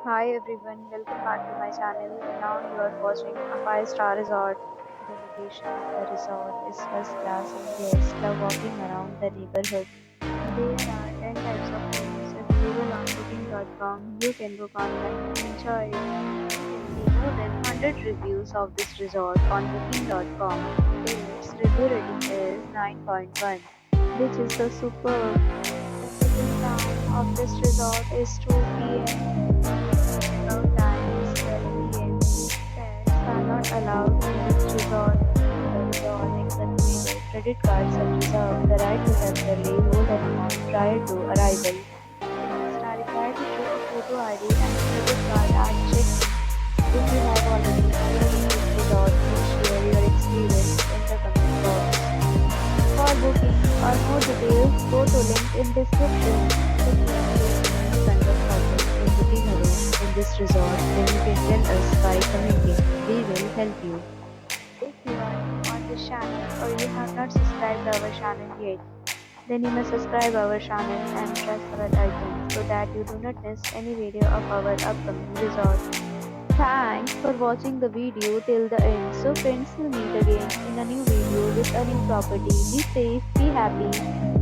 Hi everyone, welcome back to my channel. Now you are watching a 5-star resort. The location of the resort is first class and guests love walking around the neighborhood. There are 10 types of rooms available on booking.com. You can book online and enjoy it. You can see more than 100 reviews of this resort on booking.com. Its review rating is 9.1, which is the superb. The check-in time of this resort is 2 p.m. Check-out time is 12 p.m. Pets are not allowed in this resort. The resort accepts major credit cards and reserves the right to temporarily hold an amount prior to arrival. Guests are required to show a photo ID and a credit card at check-in. If you have already stayed in this resort, please share your experience in the comment box. For booking or more details, go to link in description. If you are facing any kind of problem in booking a room in this resort, then you can tell us by commenting. We will help you. If you are new on this channel or you have not subscribed our channel yet, then you must subscribe our channel and press the bell icon so that you do not miss any video of our upcoming resort. Thanks for watching the video till the end. So friends, will meet again in a new video with a new property. Be safe, be happy.